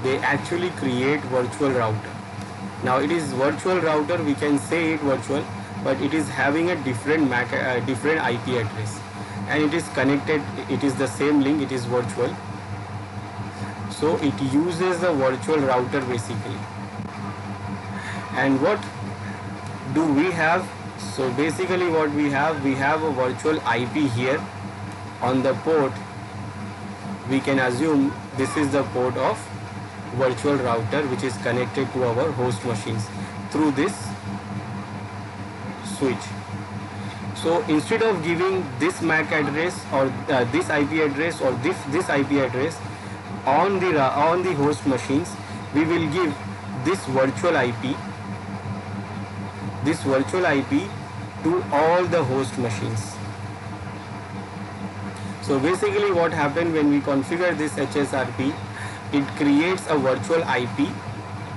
They actually create virtual router. Now it is virtual router, we can say it virtual, but it is having a different different IP address, and it is connected, it is the same link, it is virtual. So it uses the virtual router basically. And what do we have? So basically what we have a virtual IP here on the port. We can assume this is the port of virtual router which is connected to our host machines through this switch. So instead of giving this MAC address or this IP address or this IP address on the host machines, we will give this virtual IP to all the host machines. So basically what happened when we configure this HSRP, it creates a virtual IP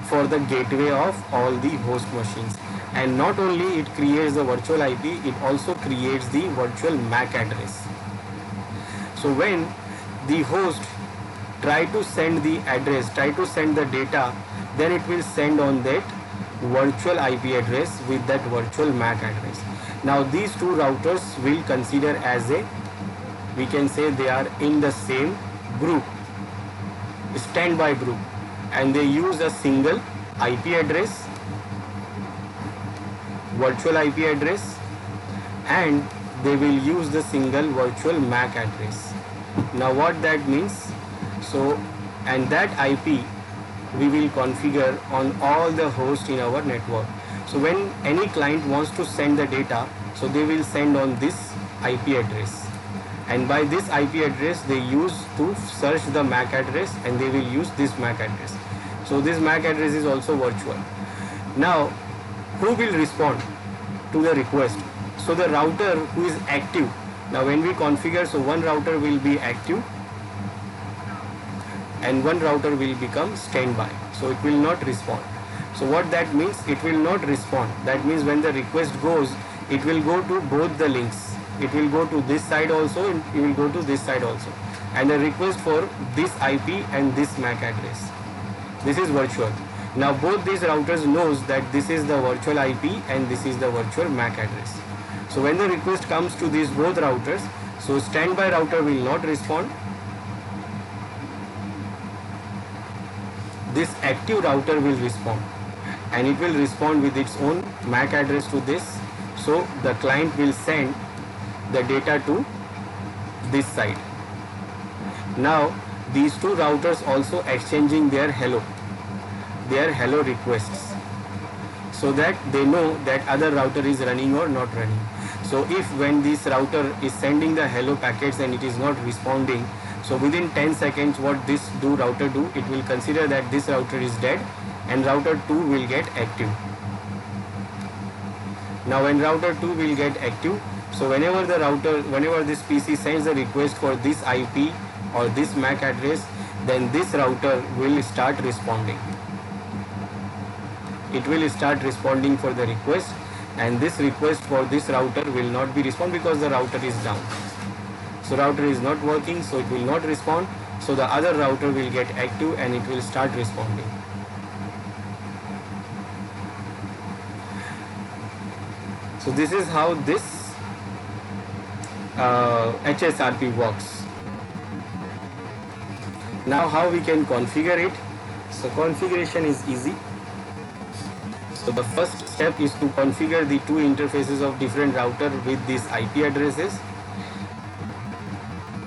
for the gateway of all the host machines. And not only it creates the virtual IP, it also creates the virtual MAC address. So when the host try to send the address, try to send the data, then it will send on that virtual IP address with that virtual MAC address. Now these two routers will consider as a, we can say they are in the same group, standby group, and they use a single IP address, virtual IP address, and they will use the single virtual MAC address. Now what that means? So, and that IP we will configure on all the hosts in our network. So when any client wants to send the data, so they will send on this IP address, and by this IP address they use to search the MAC address, and they will use this MAC address. So this MAC address is also virtual. Now who will respond to the request? So the router who is active. Now when we configure, so one router will be active and one router will become standby, so it will not respond. So what that means? It will not respond. That means when the request goes, it will go to both the links. It will go to this side also, and it will go to this side also, and a request for this IP and this MAC address. This is virtual. Now both these routers knows that this is the virtual IP and this is the virtual MAC address. So when the request comes to these both routers, so standby router will not respond. This active router will respond, and it will respond with its own MAC address to this. So the client will send the data to this side. Now these two routers also exchanging their hello requests, so that they know that other router is running or not running. So if when this router is sending the hello packets and it is not responding, so within 10 seconds what this router do, it will consider that this router is dead and router 2 will get active. Now when router 2 will get active, so whenever this PC sends a request for this IP or this MAC address, then this router will start responding. It will start responding for the request, and this request for this router will not be respond because the router is down. So router is not working, so it will not respond. So the other router will get active and it will start responding. So this is how this HSRP works. Now how we can configure it? So configuration is easy. So the first step is to configure the two interfaces of different router with these IP addresses.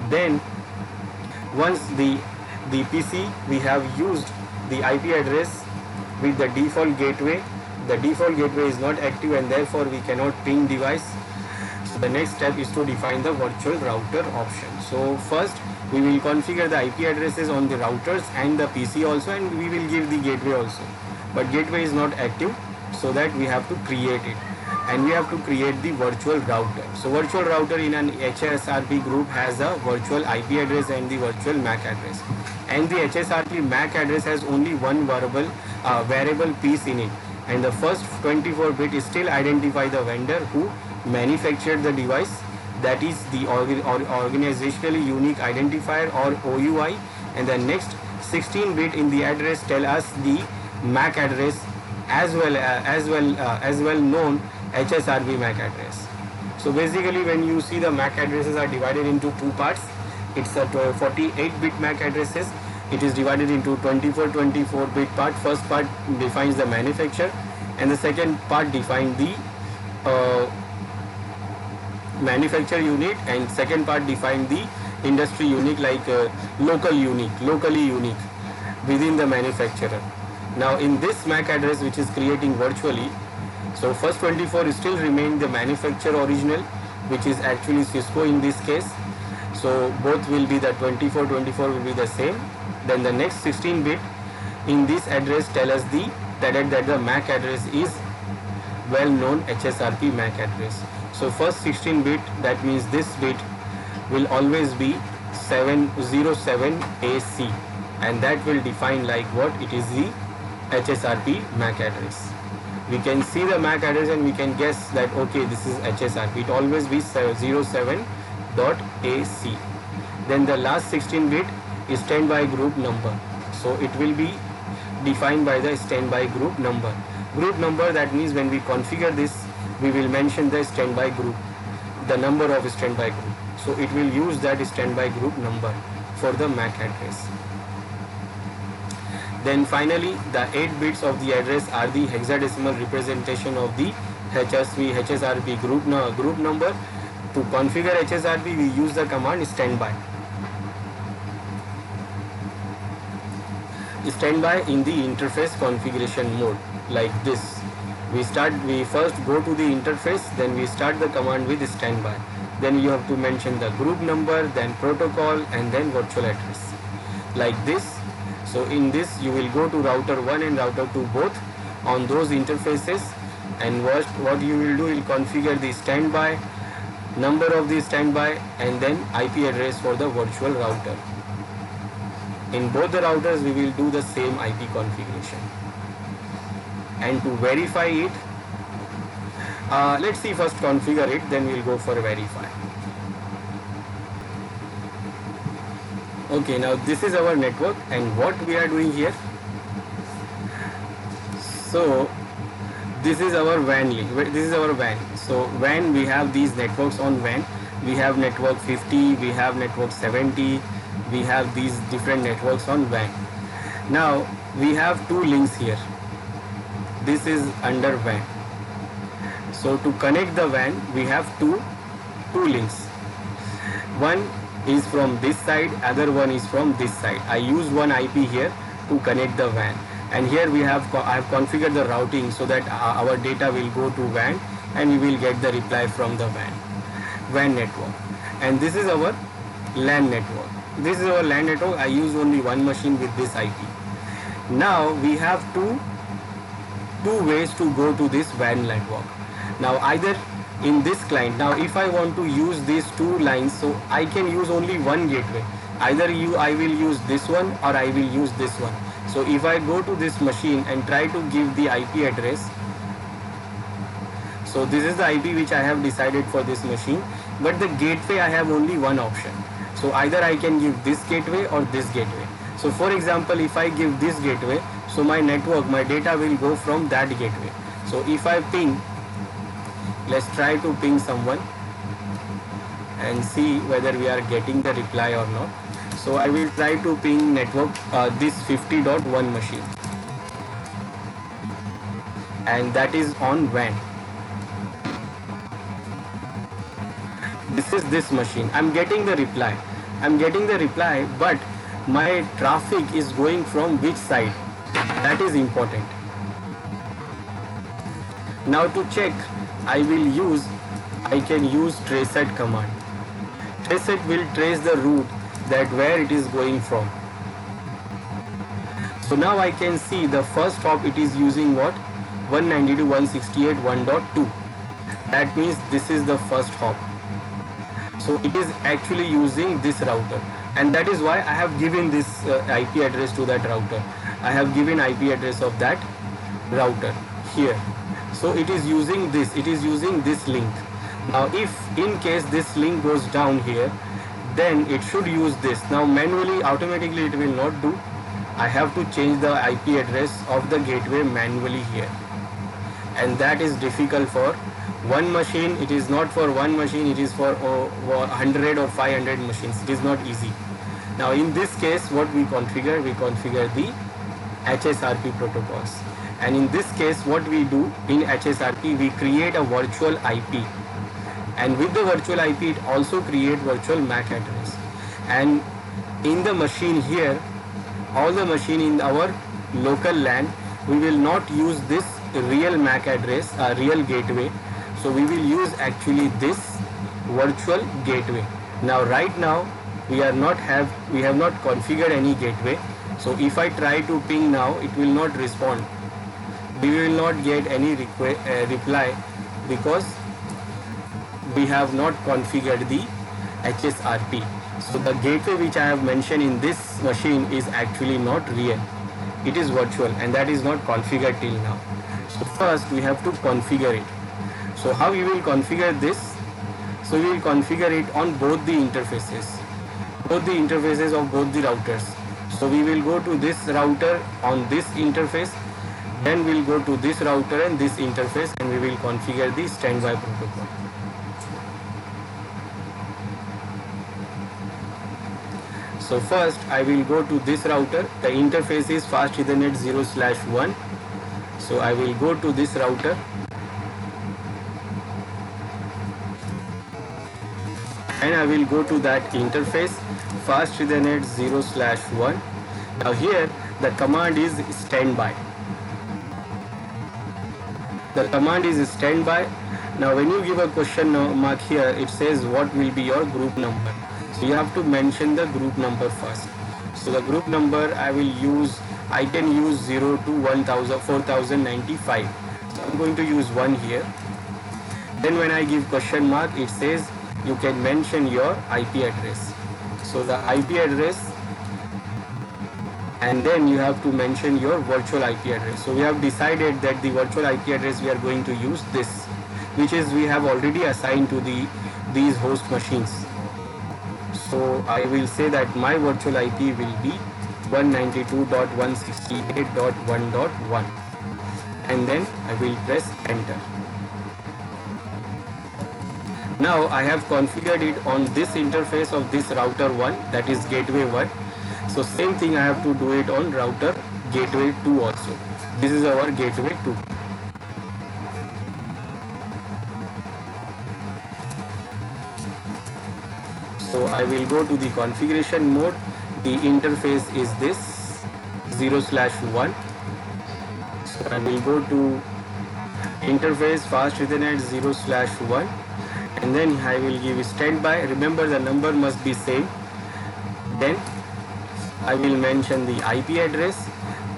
Then once the PC, we have used the IP address with the default gateway. The default gateway is not active and therefore we cannot ping device. So the next step is to define the virtual router option. So first we will configure the IP addresses on the routers and the PC also, and we will give the gateway also. But gateway is not active, so that we have to create it, and we have to create the virtual router. So virtual router in an HSRP group has a virtual IP address and the virtual MAC address, and the HSRP MAC address has only one variable piece in it, and the first 24 bit still identify the vendor who manufactured the device, that is the organizationally unique identifier or OUI, and the next 16 bit in the address tell us the MAC address as well known HSRP MAC address. So basically when you see the MAC addresses are divided into two parts, it's a 48 bit MAC addresses. It is divided into 24 bit part. First part defines the manufacturer and the second part defines the manufacturer unit, and second part define the industry unique, like locally unique within the manufacturer. Now in this MAC address which is creating virtually, so first 24 still remain the manufacturer original, which is actually Cisco in this case. So both will be the 24 will be the same. Then the next 16 bit in this address tell us that the MAC address is well known HSRP MAC address. So first 16 bit, that means this bit will always be 707 AC, and that will define like what it is the HSRP MAC address. We can see the MAC address and we can guess that okay, this is HSRP. It always be 07.AC. Then the last 16 bit is standby group number. So it will be defined by the standby group number. Group number, that means when we configure this, we will mention the standby group, the number of standby group. So it will use that standby group number for the MAC address. Then finally the 8 bits of the address are the hexadecimal representation of the HSRP group number. To configure HSRP, we use the command standby. Standby in the interface configuration mode, like this. We first go to the interface, then we start the command with standby. Then you have to mention the group number, then protocol, and then virtual address, like this. So in this you will go to router 1 and router 2 both on those interfaces, and what you will do, you will configure the standby, number of the standby, and then IP address for the virtual router. In both the routers we will do the same IP configuration. And to verify it, let's see, first configure it, then we'll go for verify. Okay, now this is our network, and what we are doing here, so this is our WAN link. This is our WAN. So WAN, we have these networks on WAN. We have network 50, we have network 70, we have these different networks on WAN. Now we have two links here. This is under WAN. So to connect the WAN, we have two links. One is from this side, other one is from this side. I use one IP here to connect the WAN, and here I have configured the routing so that our data will go to WAN and we will get the reply from the WAN network. And this is our LAN network. This is our LAN network. I use only one machine with this IP. Now we have two ways to go to this WAN network. Now either in this client, now if I want to use these two lines, so I can use only one gateway. Either I will use this one or I will use this one. So if I go to this machine and try to give the IP address, so this is the IP which I have decided for this machine, but the gateway I have only one option. So either I can give this gateway or this gateway. So for example, if I give this gateway, so my network, my data will go from that gateway. So if I ping, let's try to ping someone and see whether we are getting the reply or not. So I will try to ping network this 50.1 machine, and that is on WAN. This is this machine. I'm getting the reply, but my traffic is going from which side? That is important. Now to check, I can use traceset command. Traceset will trace the route that where it is going from. So now I can see the first hop, it is using what? 192.168.1.2. That means this is the first hop. So it is actually using this router. and that is why I have given this IP address to that router. I have given IP address of that router here. So it is using this link. Now if in case this link goes down here, then it should use this. Now manually, automatically it will not do. I have to change the IP address of the gateway manually here, and that is difficult for one machine. It is not for one machine, it is for 100 or 500 machines. It is not easy. Now in this case, what we configure the HSRP protocols, and in this case what we do in HSRP, we create a virtual IP, and with the virtual IP it also create virtual MAC address. And in the machine here, all the machine in our local LAN, we will not use this real MAC address, real gateway. So we will use actually this virtual gateway. Now right now we have not configured any gateway. So if I try to ping now, it will not respond. We will not get any reply because we have not configured the HSRP. So the gateway which I have mentioned in this machine is actually not real. It is virtual, and that is not configured till now. So first we have to configure it. So how we will configure this? So we will configure it on both the interfaces of both the routers. So we will go to this router on this interface, then we'll go to this router and this interface, and we will configure the standby protocol. So first I will go to this router. The interface is Fast Ethernet 0/1. So I will go to this router, and I will go to that interface Fast Ethernet 0/1. Now here the command is standby. The command is standby. Now when you give a question mark here, it says what will be your group number. So you have to mention the group number first. So the group number I can use 0 to 4095. So I'm going to use 1 here. Then when I give question mark, it says you can mention your IP address. So the IP address, and then you have to mention your virtual IP address. So we have decided that the virtual IP address we are going to use this, which is we have already assigned to these host machines. So I will say that my virtual IP will be 192.168.1.1, and then I will press enter. Now I have configured it on this interface of this router 1, that is gateway 1. So same thing I have to do it on router gateway 2 also. This is our gateway 2. So I will go to the configuration mode. The interface is this 0/1. So I will go to interface Fast Ethernet 0/1, and then I will give standby. Remember, the number must be same. Then I will mention the IP address,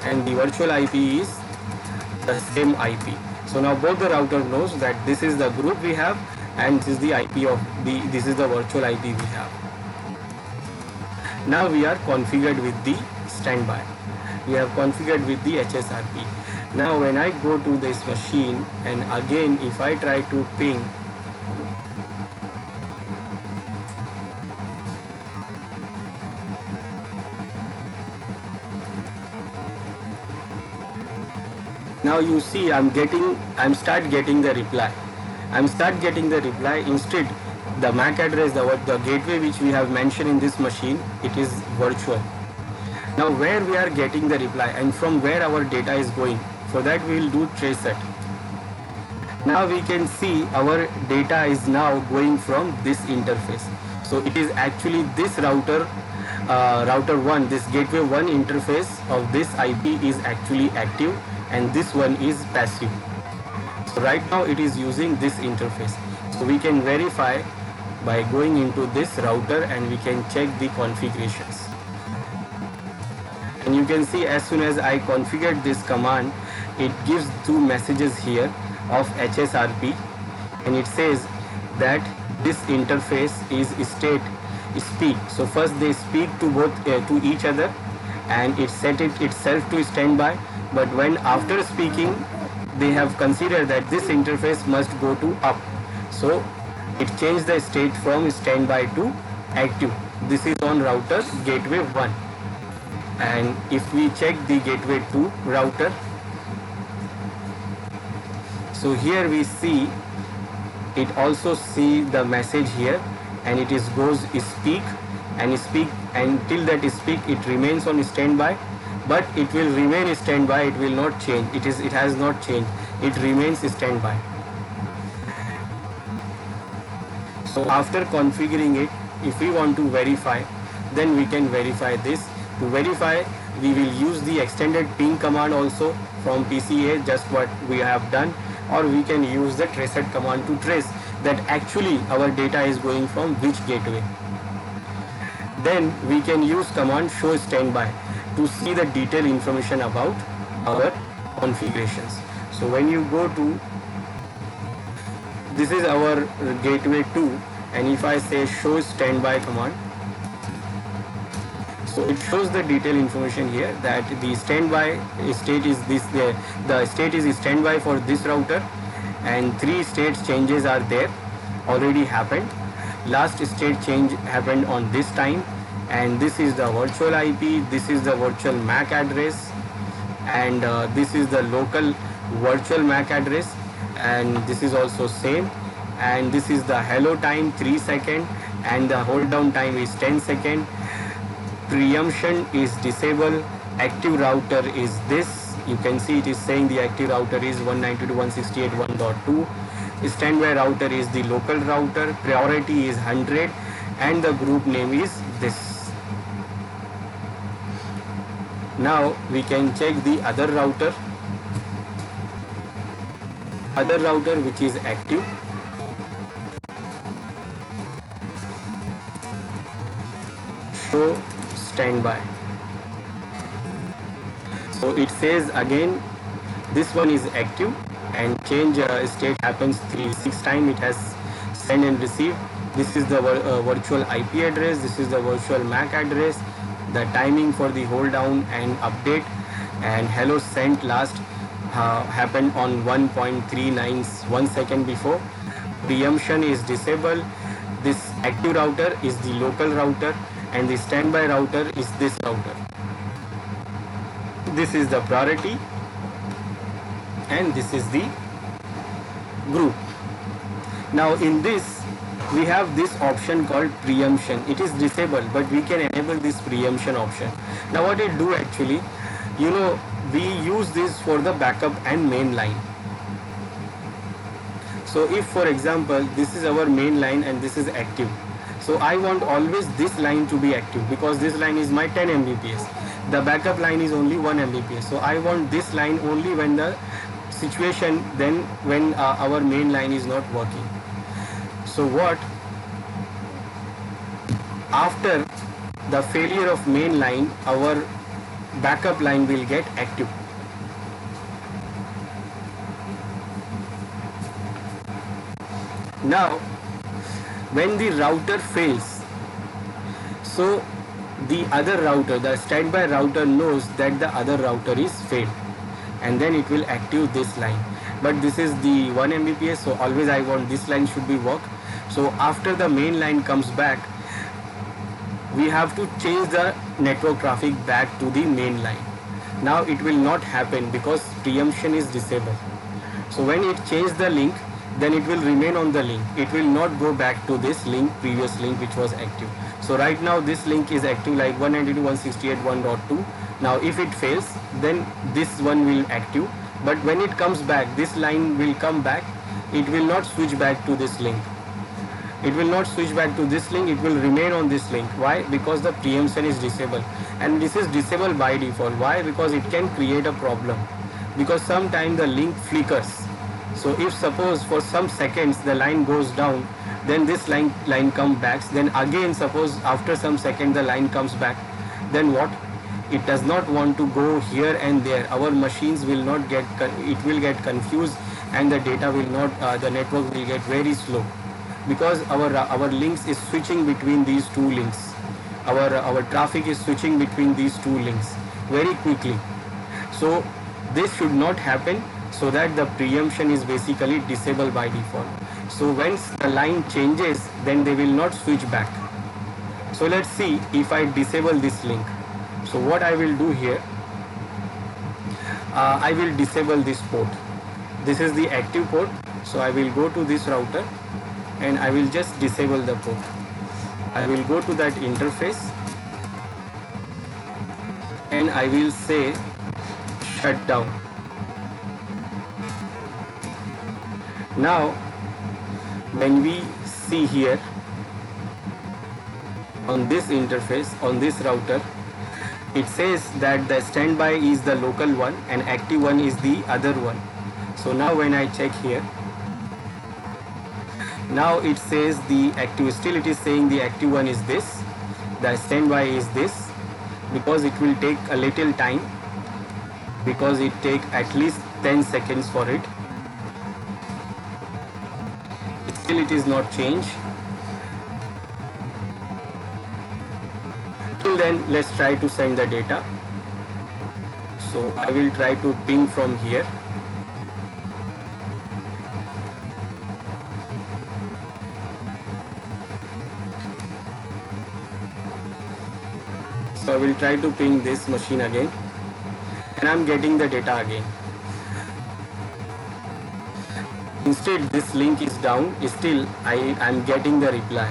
and the virtual IP is the same IP. So now both the router knows that this is the group we have, and this is the IP of this is the virtual IP we have. Now we are configured with the standby. We have configured with the HSRP. Now when I go to this machine, and again if I try to ping, now you see I'm start getting the reply. Instead, the MAC address, the gateway which we have mentioned in this machine, it is virtual. Now where we are getting the reply and from where our data is going, for that we will do trace set. Now we can see our data is now going from this interface. So it is actually this router 1, this gateway 1 interface of this IP is actually active, and this one is passive. So right now it is using this interface. So we can verify by going into this router, and we can check the configurations. And you can see as soon as I configured this command, it gives 2 messages here of HSRP, and it says that this interface is state speak. So first they speak to both to each other, and it set it itself to standby. But when after speaking, they have considered that this interface must go to up, so it changed the state from standby to active. This is on router gateway 1. And if we check the gateway 2 router, so here we see it also see the message here, and it is goes speak, and till that speak it remains on standby, but it will remain standby, it will not change, it has not changed, it remains standby. So after configuring it, if we want to verify, then we can verify this. To verify, we will use the extended ping command also from PCA, just what we have done, or we can use the traceset command to trace that actually our data is going from which gateway. Then we can use command show standby to see the detailed information about our configurations. So when you go to, this is our gateway 2, and if I say show standby command, so it shows the detailed information here that the standby state is this, the state is standby for this router, and 3 state changes are there, already happened. Last state change happened on this time, and this is the virtual IP, this is the virtual MAC address, and this is the local virtual MAC address, and this is also same, and this is the hello time 3 seconds, and the hold down time is 10 seconds. Preemption is disabled. Active router is this. You can see it is saying the active router is 192.168.1.2. Standby router is the local router. Priority is 100, and the group name is this. Now we can check the other router. Other router which is active. Show standby. So it says again this one is active, and change state happens 6 times. It has send and receive. This is the virtual IP address, this is the virtual MAC address, the timing for the hold down and update, and hello sent last happened on 1.391 second before. Preemption is disabled. This active router is the local router, and the standby router is this router. This is the priority, and this is the group. Now in this we have this option called preemption. It is disabled, but we can enable this preemption option. Now what it do actually, we use this for the backup and main line. So if for example this is our main line and this is active, so I want always this line to be active because this line is my 10 Mbps. The backup line is only 1 Mbps. So I want this line only when the situation, then when our main line is not working. So what? After the failure of main line, our backup line will get active. Now, when the router fails, so the other router, the standby router knows that the other router is failed, and then it will active this line. But this is the 1 Mbps, so always I want this line should be work. So after the main line comes back, we have to change the network traffic back to the main line. Now it will not happen because preemption is disabled. So when it changes the link, then it will remain on the link. It will not go back to this link, previous link which was active. So right now this link is active like 192.168.1.2. Now if it fails, then this one will active. But when it comes back, this line will come back. It will not switch back to this link. It will not switch back to this link. It will remain on this link. Why? Because the preemption is disabled. And this is disabled by default. Why? Because it can create a problem. Because sometimes the link flickers. So if suppose for some seconds the line goes down, then this line comes back. Then again suppose after some second the line comes back. Then what? It does not want to go here and there. Our machines will not get, it will get confused, and the data will not, the network will get very slow. because our links is switching between these two links. Our traffic is switching between these two links very quickly. So this should not happen, so that the preemption is basically disabled by default. So once the line changes, then they will not switch back. So let's see if I disable this link. So what I will do here, I will disable this port. This is the active port. So I will go to this router and I will just disable the port. I will go to that interface and I will say shut down. Now when we see here on this interface, on this router, it says that the standby is the local one and active one is the other one. So now when I check here, now it says the active, still it is saying the active one is this, the standby is this, because it will take a little time, because it take at least 10 seconds for it. Still it is not changed. Till then, let's try to send the data. So I will try to ping from here. So I will try to ping this machine again, and I'm getting the data again. Instead this link is down, still I am getting the reply.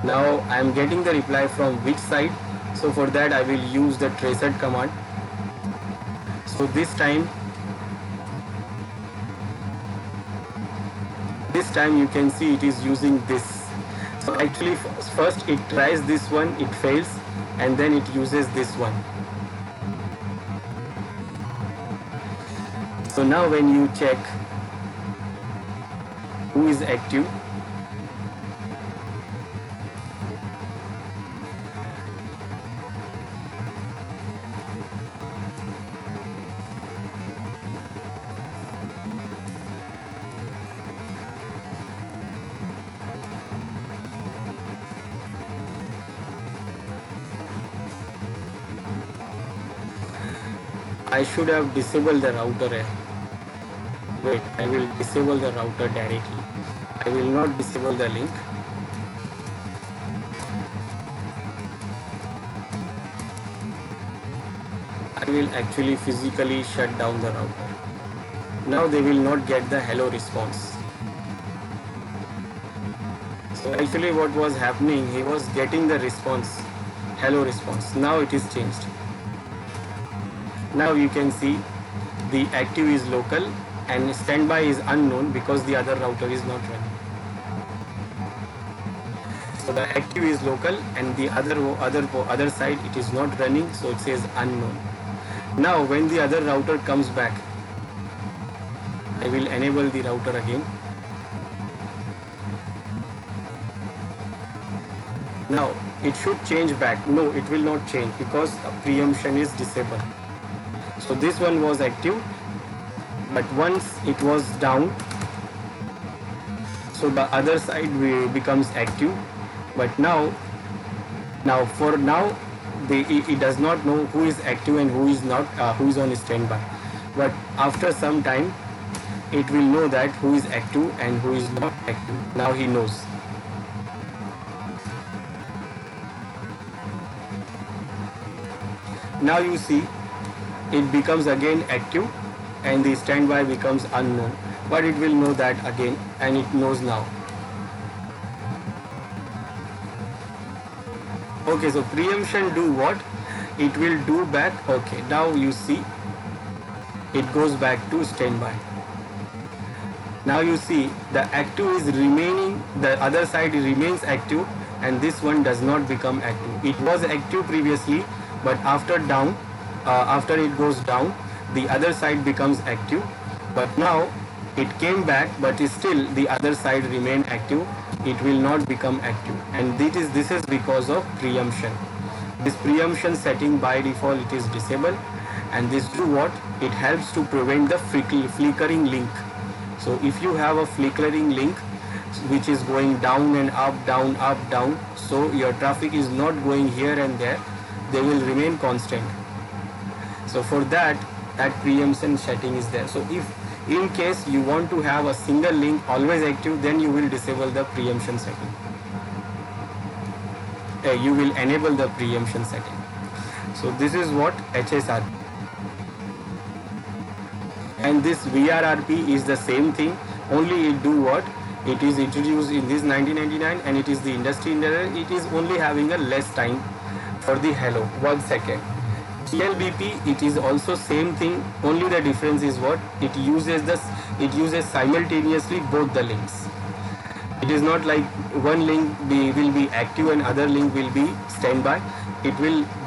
Now I am getting the reply from which side? So for that I will use the tracehead command. So this time you can see it is using this. So actually first it tries this one, it fails, and then it uses this one. So now when you check who is active, I should have disabled the router. Wait, I will disable the router directly. I will not disable the link. I will actually physically shut down the router. Now they will not get the hello response. So actually what was happening, he was getting the response, hello response. Now it is changed. Now you can see the active is local and standby is unknown because the other router is not running. So the active is local and the other side it is not running, so it says unknown. Now when the other router comes back, I will enable the router again. Now it should change back. No, it will not change because preemption is disabled. So this one was active, but once it was down, so the other side becomes active. But now it does not know who is active and who is not, who is on standby. But after some time, it will know that who is active and who is not active. Now he knows. Now you see it becomes again active and the standby becomes unknown, but it will know that again and it knows now. Okay, so preemption do what? It will do back. Okay, now you see it goes back to standby. Now you see the active is remaining, the other side remains active and this one does not become active. It was active previously, but after it goes down, the other side becomes active. But now it came back, but still the other side remained active. It will not become active, and this is because of preemption. This preemption setting by default it is disabled, and this do what? It helps to prevent the flickering link. So if you have a flickering link, which is going down and up, down. So your traffic is not going here and there, they will remain constant. So for that preemption setting is there. So if in case you want to have a single link always active, then you will disable the preemption setting. You will enable the preemption setting. So this is what HSRP. And this VRRP is the same thing, only it do what? It is introduced in this 1999 and it is the industry standard. It is only having a less time for the hello, 1 second. GLBP, it is also same thing, only the difference is what? It uses simultaneously both the links. It is not like one link will be active and other link will be standby.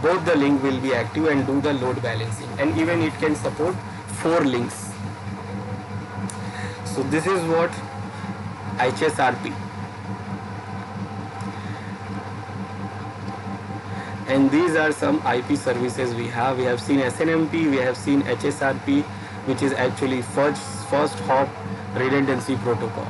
Both the link will be active and do the load balancing, and even it can support 4 links. So this is what HSRP. And these are some IP services we have. We have seen SNMP, we have seen HSRP, which is actually first hop redundancy protocol.